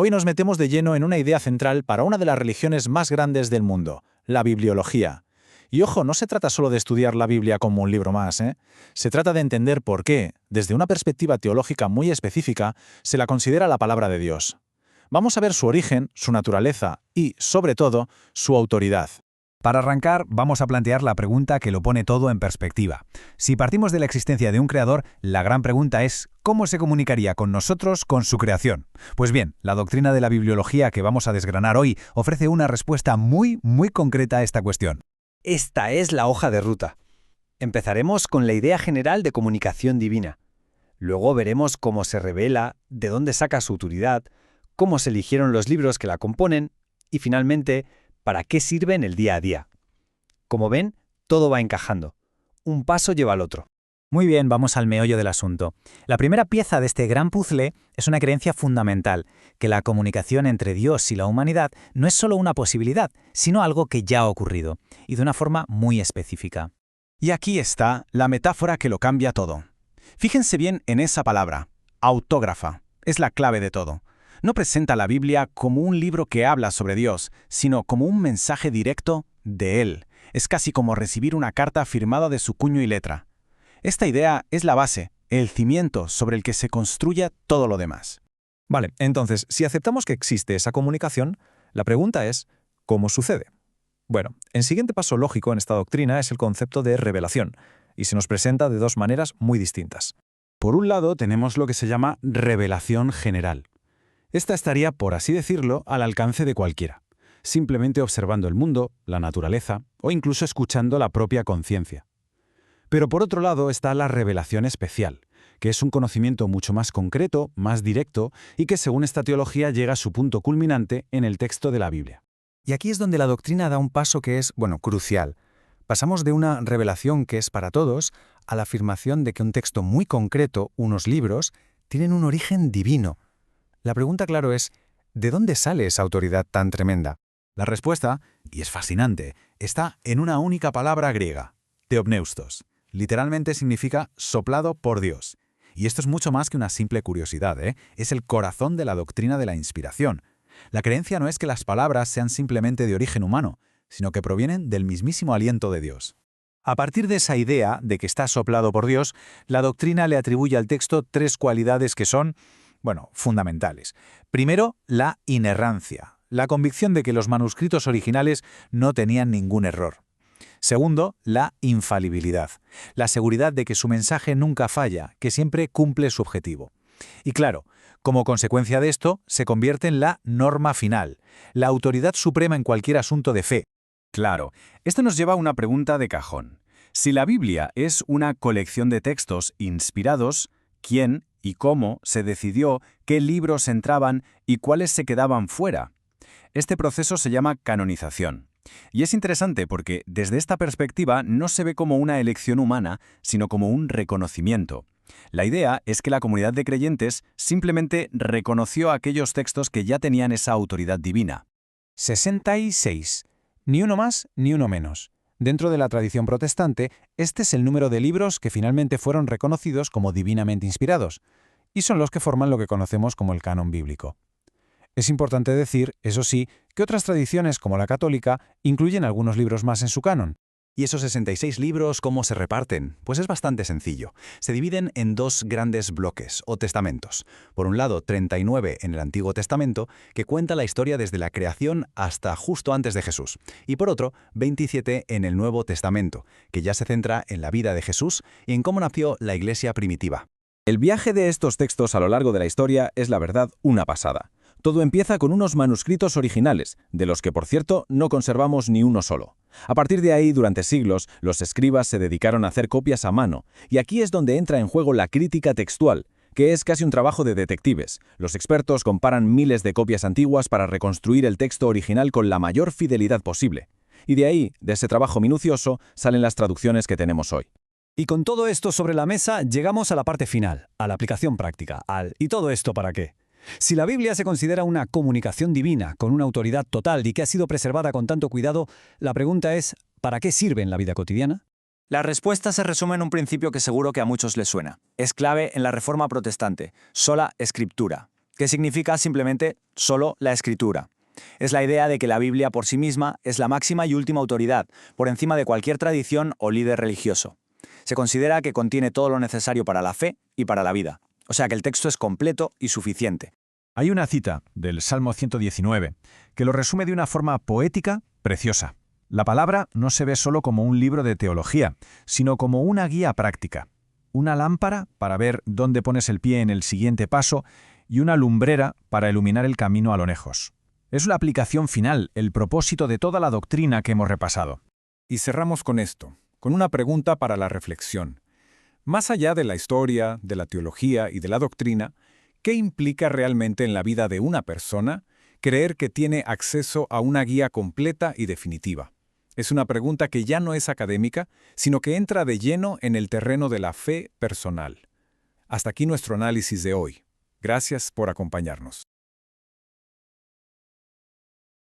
Hoy nos metemos de lleno en una idea central para una de las religiones más grandes del mundo, la bibliología. Y ojo, no se trata solo de estudiar la Biblia como un libro más, ¿eh? Se trata de entender por qué, desde una perspectiva teológica muy específica, se la considera la palabra de Dios. Vamos a ver su origen, su naturaleza y, sobre todo, su autoridad. Para arrancar, vamos a plantear la pregunta que lo pone todo en perspectiva. Si partimos de la existencia de un creador, la gran pregunta es ¿cómo se comunicaría con nosotros con su creación? Pues bien, la doctrina de la bibliología que vamos a desgranar hoy ofrece una respuesta muy concreta a esta cuestión. Esta es la hoja de ruta. Empezaremos con la idea general de comunicación divina. Luego veremos cómo se revela, de dónde saca su autoridad, cómo se eligieron los libros que la componen y, finalmente, para qué sirve en el día a día. Como ven, todo va encajando. Un paso lleva al otro. Muy bien, vamos al meollo del asunto. La primera pieza de este gran puzzle es una creencia fundamental, que la comunicación entre Dios y la humanidad no es solo una posibilidad, sino algo que ya ha ocurrido, y de una forma muy específica. Y aquí está la metáfora que lo cambia todo. Fíjense bien en esa palabra, autógrafa. Es la clave de todo. No presenta la Biblia como un libro que habla sobre Dios, sino como un mensaje directo de Él. Es casi como recibir una carta firmada de su puño y letra. Esta idea es la base, el cimiento sobre el que se construye todo lo demás. Vale, entonces, si aceptamos que existe esa comunicación, la pregunta es, ¿cómo sucede? Bueno, el siguiente paso lógico en esta doctrina es el concepto de revelación, y se nos presenta de dos maneras muy distintas. Por un lado, tenemos lo que se llama revelación general. Esta estaría, por así decirlo, al alcance de cualquiera, simplemente observando el mundo, la naturaleza o incluso escuchando la propia conciencia. Pero por otro lado está la revelación especial, que es un conocimiento mucho más concreto, más directo y que según esta teología llega a su punto culminante en el texto de la Biblia. Y aquí es donde la doctrina da un paso que es, crucial. Pasamos de una revelación que es para todos a la afirmación de que un texto muy concreto, unos libros, tienen un origen divino. La pregunta, claro, es, ¿de dónde sale esa autoridad tan tremenda? La respuesta, y es fascinante, está en una única palabra griega, theopneustos. Literalmente significa soplado por Dios. Y esto es mucho más que una simple curiosidad, ¿eh? Es el corazón de la doctrina de la inspiración. La creencia no es que las palabras sean simplemente de origen humano, sino que provienen del mismísimo aliento de Dios. A partir de esa idea de que está soplado por Dios, la doctrina le atribuye al texto tres cualidades que son, fundamentales. Primero, la inerrancia, la convicción de que los manuscritos originales no tenían ningún error. Segundo, la infalibilidad, la seguridad de que su mensaje nunca falla, que siempre cumple su objetivo. Y claro, como consecuencia de esto, se convierte en la norma final, la autoridad suprema en cualquier asunto de fe. Claro, esto nos lleva a una pregunta de cajón. Si la Biblia es una colección de textos inspirados, ¿quién y cómo se decidió qué libros entraban y cuáles se quedaban fuera? Este proceso se llama canonización. Y es interesante porque desde esta perspectiva no se ve como una elección humana, sino como un reconocimiento. La idea es que la comunidad de creyentes simplemente reconoció aquellos textos que ya tenían esa autoridad divina. 66. Ni uno más ni uno menos. Dentro de la tradición protestante, este es el número de libros que finalmente fueron reconocidos como divinamente inspirados, y son los que forman lo que conocemos como el canon bíblico. Es importante decir, eso sí, que otras tradiciones como la católica incluyen algunos libros más en su canon. ¿Y esos 66 libros cómo se reparten? Pues es bastante sencillo. Se dividen en dos grandes bloques, o testamentos. Por un lado, 39 en el Antiguo Testamento, que cuenta la historia desde la creación hasta justo antes de Jesús. Y por otro, 27 en el Nuevo Testamento, que ya se centra en la vida de Jesús y en cómo nació la Iglesia primitiva. El viaje de estos textos a lo largo de la historia es, la verdad, una pasada. Todo empieza con unos manuscritos originales, de los que, por cierto, no conservamos ni uno solo. A partir de ahí, durante siglos, los escribas se dedicaron a hacer copias a mano, y aquí es donde entra en juego la crítica textual, que es casi un trabajo de detectives. Los expertos comparan miles de copias antiguas para reconstruir el texto original con la mayor fidelidad posible. Y de ahí, de ese trabajo minucioso, salen las traducciones que tenemos hoy. Y con todo esto sobre la mesa, llegamos a la parte final, a la aplicación práctica, ¿y todo esto para qué? Si la Biblia se considera una comunicación divina, con una autoridad total y que ha sido preservada con tanto cuidado, la pregunta es, ¿para qué sirve en la vida cotidiana? La respuesta se resume en un principio que seguro que a muchos les suena. Es clave en la Reforma protestante, sola escritura. que significa simplemente solo la Escritura. Es la idea de que la Biblia por sí misma es la máxima y última autoridad, por encima de cualquier tradición o líder religioso. Se considera que contiene todo lo necesario para la fe y para la vida. O sea que el texto es completo y suficiente. Hay una cita del Salmo 119 que lo resume de una forma poética preciosa. La palabra no se ve solo como un libro de teología, sino como una guía práctica. Una lámpara para ver dónde pones el pie en el siguiente paso y una lumbrera para iluminar el camino a lo lejos. Es la aplicación final, el propósito de toda la doctrina que hemos repasado. Y cerramos con esto, con una pregunta para la reflexión. Más allá de la historia, de la teología y de la doctrina, ¿qué implica realmente en la vida de una persona creer que tiene acceso a una guía completa y definitiva? Es una pregunta que ya no es académica, sino que entra de lleno en el terreno de la fe personal. Hasta aquí nuestro análisis de hoy. Gracias por acompañarnos.